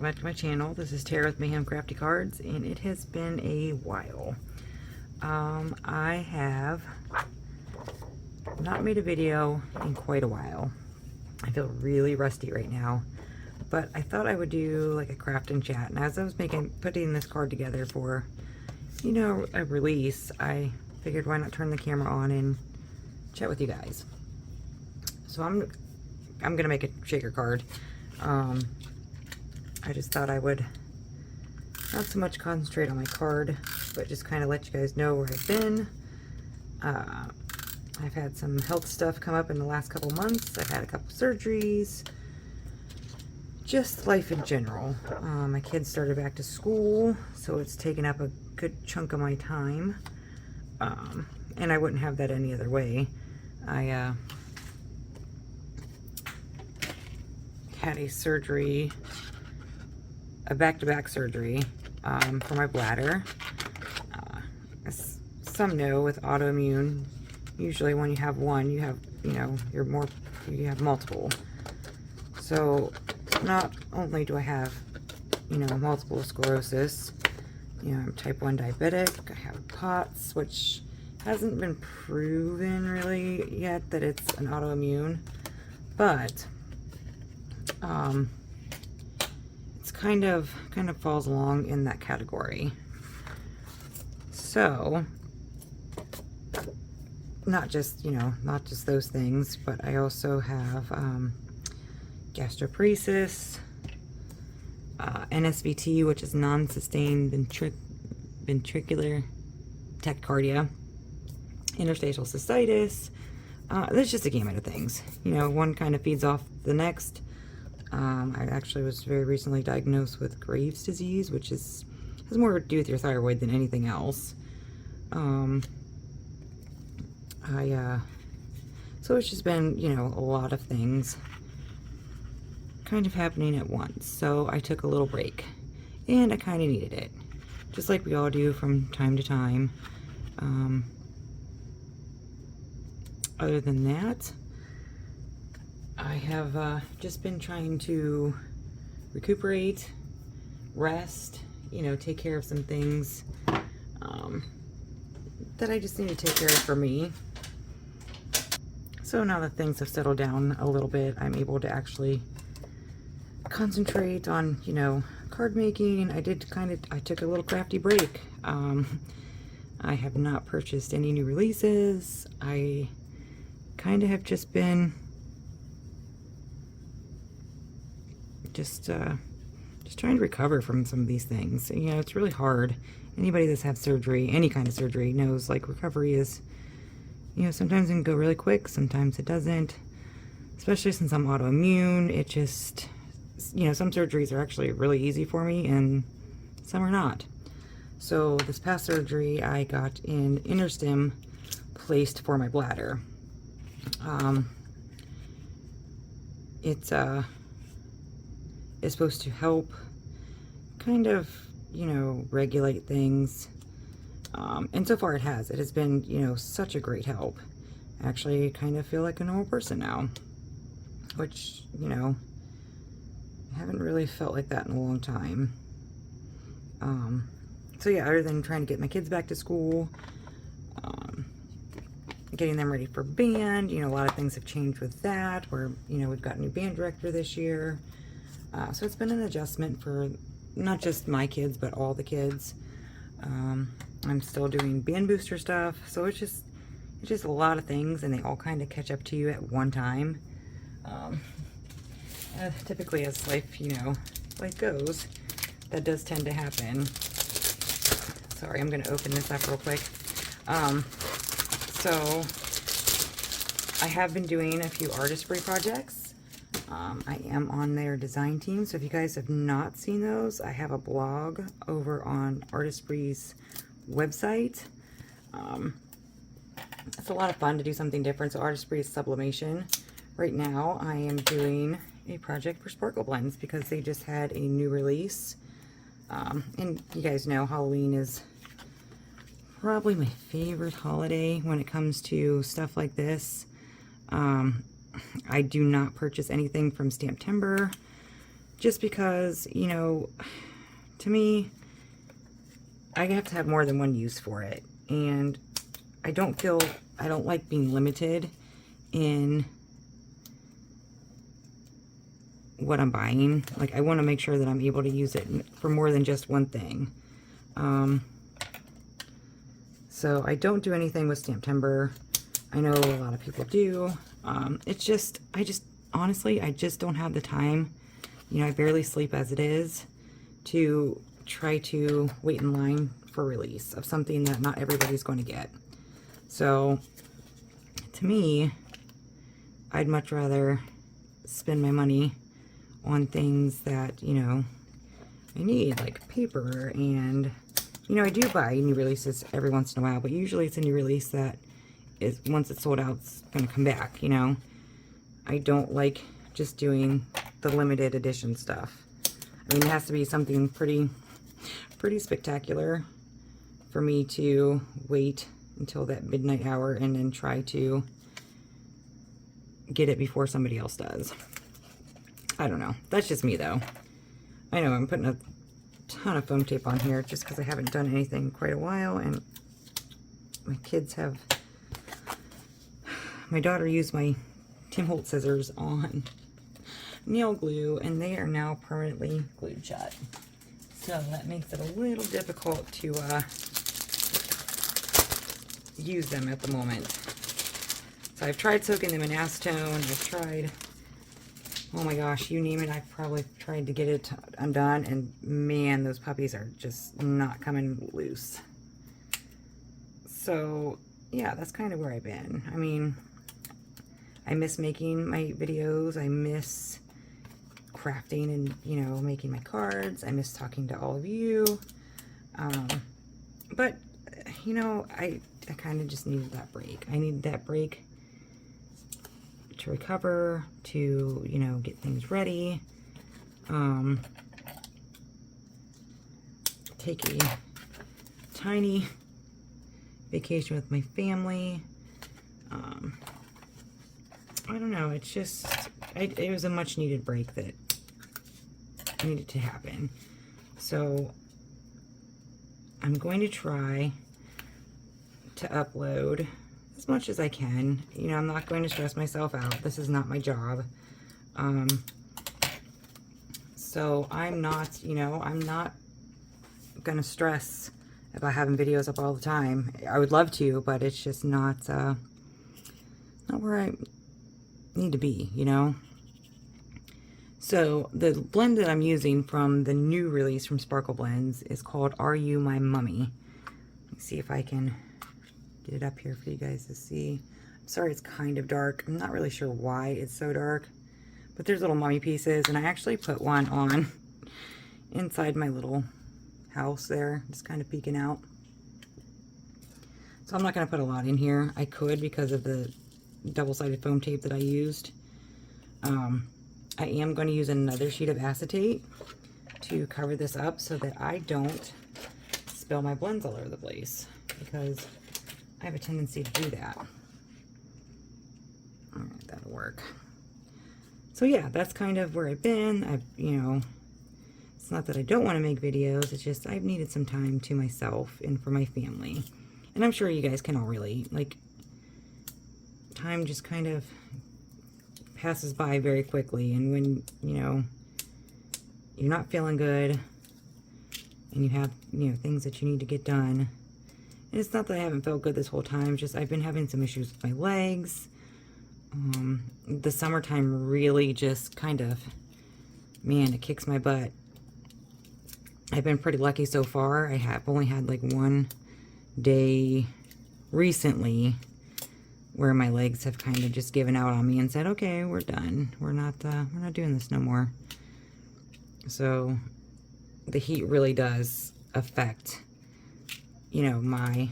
back to my channel. This is Tara with Mayhem Crafty Cards, and it has been a while. I have not made a video in quite a while. I feel really rusty right now, but I thought I would do like a craft and chat. And as I was putting this card together for, you know, a release, I figured why not turn the camera on and chat with you guys. So I'm gonna make a shaker card. I just thought I would not so much concentrate on my card, but just kind of let you guys know where I've been. I've had some health stuff come up in the last couple months. I've had a couple surgeries, just life in general. My kids started back to school, so it's taken up a good chunk of my time. And I wouldn't have that any other way. I had a surgery, a back-to-back surgery for my bladder. As some know, with autoimmune, usually when you have one, you have, you know, you have multiple. So not only do I have, you know, multiple sclerosis, you know, I'm type 1 diabetic, I have POTS, which hasn't been proven really yet that it's an autoimmune, but it's kind of falls along in that category. So not just, you know, not just those things, but I also have gastroparesis, NSVT, which is non-sustained ventricular tachycardia, interstitial cystitis. There's just a gamut of things. You know, one kind of feeds off the next. I actually was very recently diagnosed with Graves' disease, which has more to do with your thyroid than anything else. So it's just been, you know, a lot of things kind of happening at once. So I took a little break, and I kind of needed it, just like we all do from time to time. Other than that, I have just been trying to recuperate, rest, you know, take care of some things that I just need to take care of for me. So now that things have settled down a little bit, I'm able to actually concentrate on, you know, card making. I took a little crafty break. I have not purchased any new releases. I kind of have just been just trying to recover from some of these things. You know, it's really hard. Anybody that's had surgery, any kind of surgery, knows like recovery is, you know, sometimes it can go really quick, sometimes it doesn't. Especially since I'm autoimmune, it just, you know, some surgeries are actually really easy for me and some are not. So this past surgery, I got an InterStim placed for my bladder. It's supposed to help kind of, you know, regulate things. And so far it has. It has been, you know, such a great help. I actually kind of feel like a normal person now, which, you know, I haven't really felt like that in a long time. So yeah, other than trying to get my kids back to school, getting them ready for band, you know, a lot of things have changed with that, where, you know, we've got a new band director this year. So it's been an adjustment for not just my kids, but all the kids. I'm still doing band booster stuff, so it's just a lot of things, and they all kind of catch up to you at one time. Typically, as life, you know, life goes, that does tend to happen. Sorry, I'm going to open this up real quick. So I have been doing a few artistry projects. I am on their design team, so if you guys have not seen those, I have a blog over on Artistry's website. It's a lot of fun to do something different. So Artistry is sublimation. Right now I am doing a project for Sparkle Blends because they just had a new release. And you guys know Halloween is probably my favorite holiday when it comes to stuff like this. I do not purchase anything from Stamptember. just because, you know, to me, I have to have more than one use for it. And I don't like being limited in what I'm buying. Like, I want to make sure that I'm able to use it for more than just one thing. So I don't do anything with stamp timber. I know a lot of people do. Honestly, I just don't have the time. You know, I barely sleep as it is to try to wait in line for release of something that not everybody's going to get. So to me, I'd much rather spend my money on things that, you know, I need, like paper. And, you know, I do buy new releases every once in a while, but usually it's a new release that is, once it's sold out, it's going to come back, you know. I don't like just doing the limited edition stuff. I mean, it has to be something pretty spectacular for me to wait until that midnight hour and then try to get it before somebody else does. I don't know. That's just me, though. I know I'm putting a ton of foam tape on here just because I haven't done anything in quite a while, and my kids have... My daughter used my Tim Holtz scissors on nail glue, and they are now permanently glued shut. So that makes it a little difficult to use them at the moment. So I've tried soaking them in acetone. I've tried, oh my gosh, you name it. I've probably tried to get it undone, and man, those puppies are just not coming loose. So yeah, that's kind of where I've been. I mean, I miss making my videos. I miss crafting and, you know, making my cards. I miss talking to all of you. But, you know, I kind of just needed that break. I needed that break to recover, to, you know, get things ready. Take a tiny vacation with my family. I don't know, it's just, it was a much needed break that needed to happen. So I'm going to try to upload as much as I can. You know, I'm not going to stress myself out. This is not my job. So I'm not, you know, I'm not going to stress about having videos up all the time. I would love to, but it's just not where I need to be, you know. So the blend that I'm using from the new release from Sparkle Blends is called Are You My Mummy? Let me see if I can get it up here for you guys to see. I'm sorry it's kind of dark. I'm not really sure why it's so dark, but there's little mummy pieces, and I actually put one on inside my little house there, just kind of peeking out. So I'm not going to put a lot in here. I could because of the double-sided foam tape that I used. I am going to use another sheet of acetate to cover this up so that I don't spill my blends all over the place, because I have a tendency to do that. All right, that'll work. So yeah, that's kind of where I've been. You know, it's not that I don't want to make videos, it's just I've needed some time to myself and for my family. And I'm sure you guys can all relate. Like, time just kind of passes by very quickly, and when, you know, you're not feeling good and you have, you know, things that you need to get done. And it's not that I haven't felt good this whole time, just I've been having some issues with my legs. The summertime really just kind of, man, it kicks my butt. I've been pretty lucky so far. I have only had like one day recently where my legs have kind of just given out on me and said, okay, we're done. We're not doing this no more. So the heat really does affect, you know, my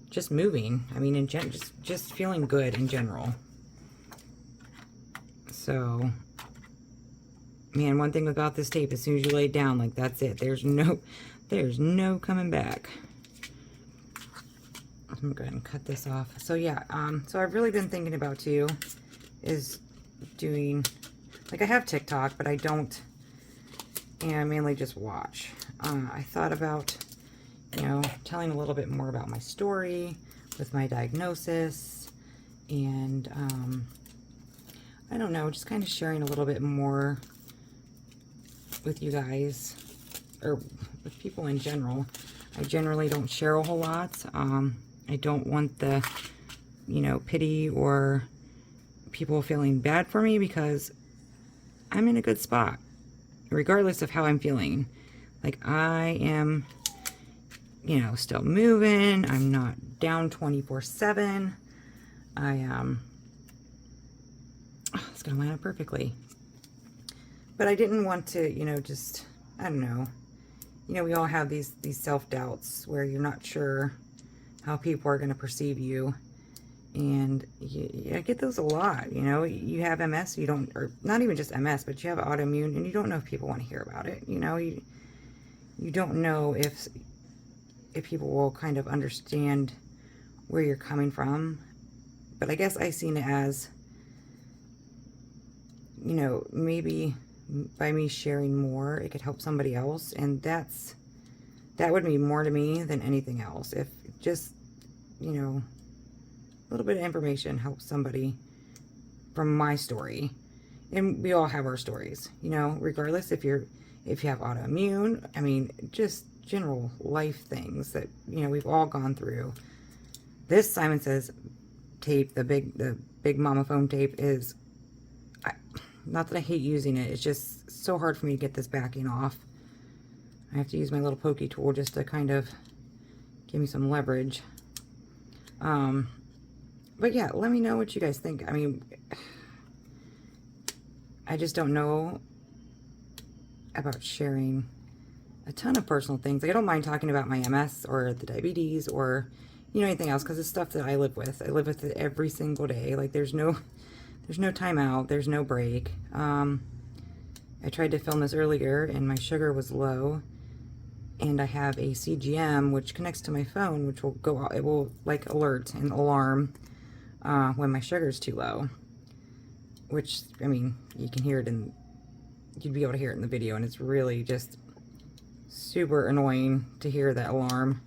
just moving. I mean, just feeling good in general. So, man, one thing about this tape, as soon as you lay it down, like, that's it. There's no coming back. I'm gonna go ahead and cut this off. So yeah, so I've really been thinking about too, is doing like I have TikTok, but I don't, and I mainly just watch. I thought about, you know, telling a little bit more about my story with my diagnosis, and I don't know, just kind of sharing a little bit more with you guys, or with people in general. I generally don't share a whole lot. I don't want the, you know, pity or people feeling bad for me, because I'm in a good spot, regardless of how I'm feeling. Like, I am, you know, still moving. I'm not down 24/7. It's gonna line up perfectly. But I didn't want to, you know, just, I don't know. You know, we all have these self-doubts where you're not sure how people are going to perceive you. And I get those a lot, you know. You have MS, you don't, or not even just MS, but you have autoimmune, and you don't know if people want to hear about it. You know, you don't know if people will kind of understand where you're coming from. But I guess I seen it as, you know, maybe by me sharing more, it could help somebody else. And that would mean more to me than anything else. If just, you know, a little bit of information helps somebody from my story. And we all have our stories, you know, regardless if you have autoimmune, I mean, just general life things that, you know, we've all gone through. This Simon Says tape, the big mama foam tape, is, not that I hate using it, it's just so hard for me to get this backing off. I have to use my little pokey tool just to kind of give me some leverage. But yeah, let me know what you guys think. I mean, I just don't know about sharing a ton of personal things. Like, I don't mind talking about my MS or the diabetes or, you know, anything else, because it's stuff that I live with. I live with it every single day. Like, there's no time out. There's no break. I tried to film this earlier and my sugar was low, and I have a CGM which connects to my phone, which will go out. It will like alert and alarm when my sugar's too low, which, I mean, you can hear it you'd be able to hear it in the video, and it's really just super annoying to hear that alarm.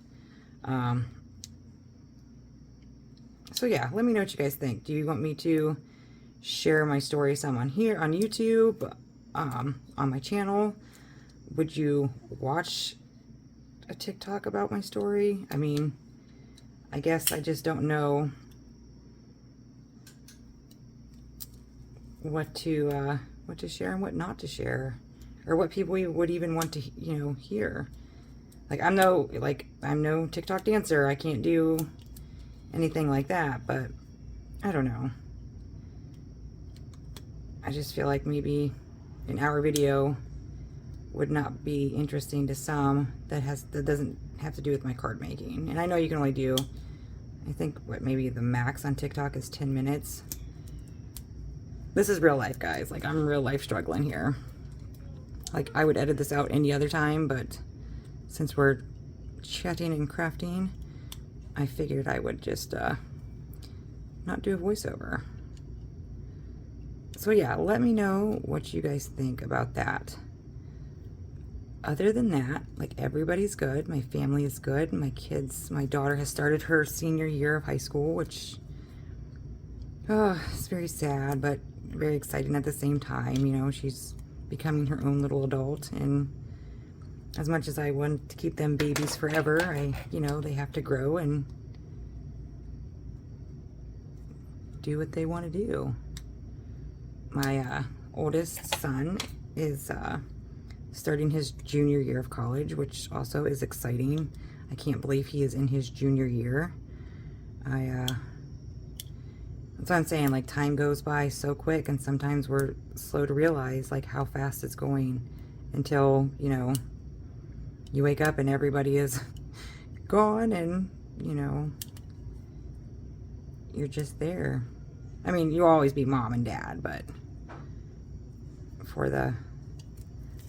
So yeah, let me know what you guys think. Do you want me to share my story some on here on YouTube, on my channel? Would you watch a TikTok about my story? I mean, I guess I just don't know what to share and what not to share, or what people would even want to, you know, hear. Like, I'm no TikTok dancer. I can't do anything like that, but I don't know. I just feel like maybe an hour video would not be interesting to some that doesn't have to do with my card making. And I know you can only do, I think, what, maybe the max on TikTok is 10 minutes. This is real life, guys. Like, I'm real life struggling here. Like, I would edit this out any other time, but since we're chatting and crafting, I figured I would just not do a voiceover. So yeah, let me know what you guys think about that. Other than that, like, everybody's good. My family is good. My kids, my daughter has started her senior year of high school, which, oh, it's very sad, but very exciting at the same time. You know, she's becoming her own little adult, and as much as I want to keep them babies forever, you know, they have to grow and do what they want to do. My oldest son is starting his junior year of college, which also is exciting. I can't believe he is in his junior year. That's what I'm saying, like, time goes by so quick, and sometimes we're slow to realize, like, how fast it's going until, you know, you wake up and everybody is gone, and, you know, you're just there. I mean, you'll always be mom and dad, but for the...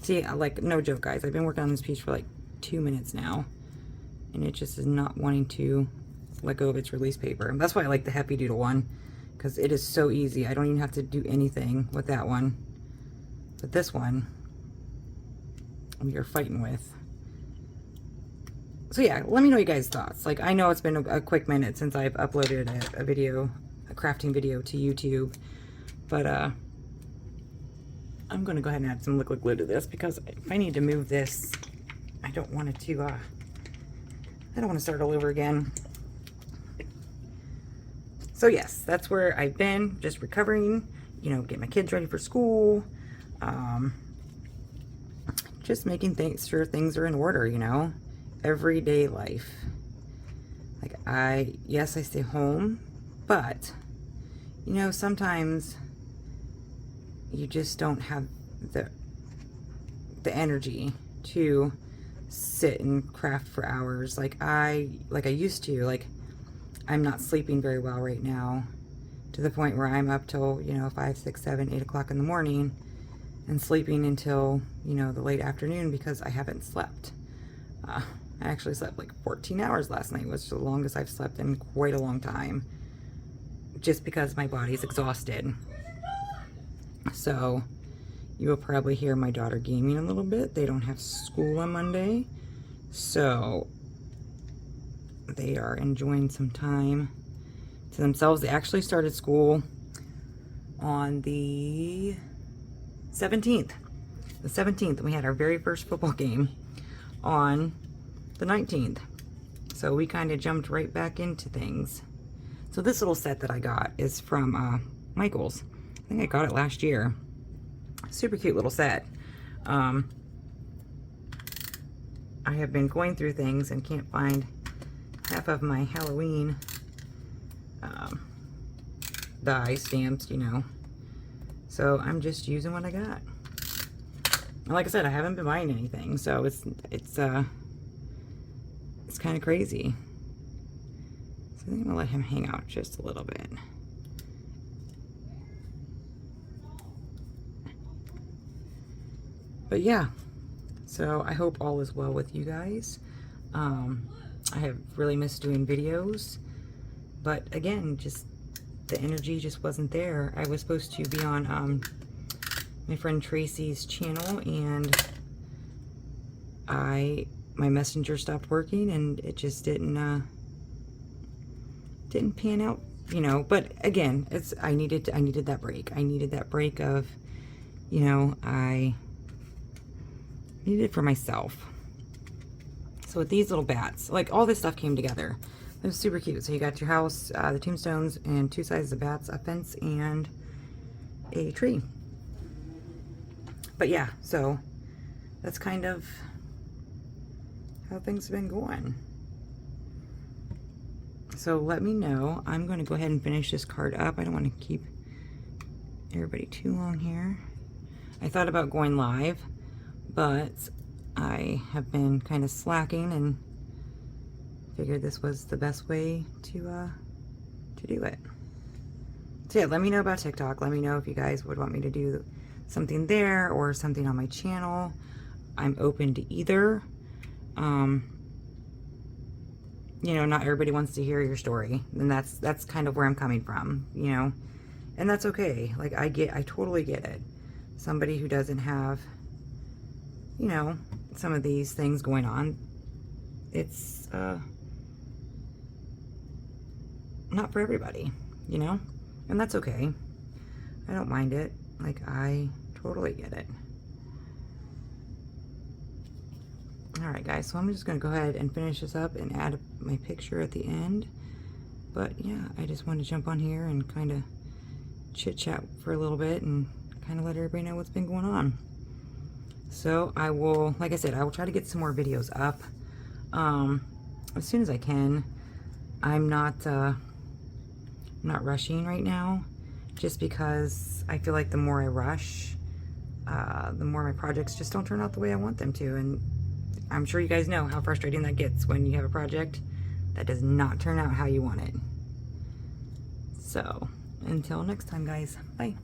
See, like, no joke, guys. I've been working on this piece for, like, 2 minutes now, and it just is not wanting to let go of its release paper. That's why I like the Happy Doodle one, because it is so easy. I don't even have to do anything with that one. But this one, we are fighting with. So yeah, let me know your guys' thoughts. Like, I know it's been a quick minute since I've uploaded a video, a crafting video to YouTube, but I'm gonna go ahead and add some liquid glue to this, because if I need to move this, I don't want it to, I don't want to start all over again. So yes, that's where I've been, just recovering, you know, getting my kids ready for school, just making sure things are in order, you know. Everyday life. Like, yes, I stay home, but you know, sometimes you just don't have the energy to sit and craft for hours like I used to. Like, I'm not sleeping very well right now, to the point where I'm up till, you know, 5, 6, 7, 8 o'clock in the morning and sleeping until, you know, the late afternoon, because I haven't slept. I actually slept like 14 hours last night, which is the longest I've slept in quite a long time, just because my body's exhausted. So you will probably hear my daughter gaming a little bit. They don't have school on Monday, so they are enjoying some time to themselves. They actually started school on the 17th. The 17th, and we had our very first football game on the 19th. So we kind of jumped right back into things. So this little set that I got is from Michael's. I think I got it last year. Super cute little set. I have been going through things and can't find half of my Halloween die stamps, you know. So I'm just using what I got. And like I said, I haven't been buying anything, so it's kind of crazy. So I think I'm gonna let him hang out just a little bit. But yeah, so I hope all is well with you guys. I have really missed doing videos, but again, just the energy just wasn't there. I was supposed to be on my friend Tracy's channel, and my messenger stopped working, and it just didn't pan out, you know. But again, I needed that break. I needed that break of, you know, I needed it for myself. So with these little bats, like, all this stuff came together. It was super cute. So you got your house, the tombstones, and 2 sizes of bats, a fence, and a tree. But yeah, so that's kind of how things have been going. So let me know. I'm going to go ahead and finish this card up. I don't want to keep everybody too long here. I thought about going live, but I have been kind of slacking and figured this was the best way to do it. So yeah, let me know about TikTok. Let me know if you guys would want me to do something there or something on my channel. I'm open to either. You know, not everybody wants to hear your story, and that's kind of where I'm coming from, you know, and that's okay. Like, I totally get it. Somebody who doesn't have, you know, some of these things going on, it's not for everybody, you know, and that's okay. I don't mind it. Like, I totally get it. Alright guys, so I'm just going to go ahead and finish this up and add my picture at the end. But yeah, I just wanted to jump on here and kind of chit chat for a little bit and kind of let everybody know what's been going on. So I will, like I said, I will try to get some more videos up as soon as I can. I'm not rushing right now, just because I feel like the more I rush, the more my projects just don't turn out the way I want them to. And I'm sure you guys know how frustrating that gets when you have a project that does not turn out how you want it. So until next time, guys, bye.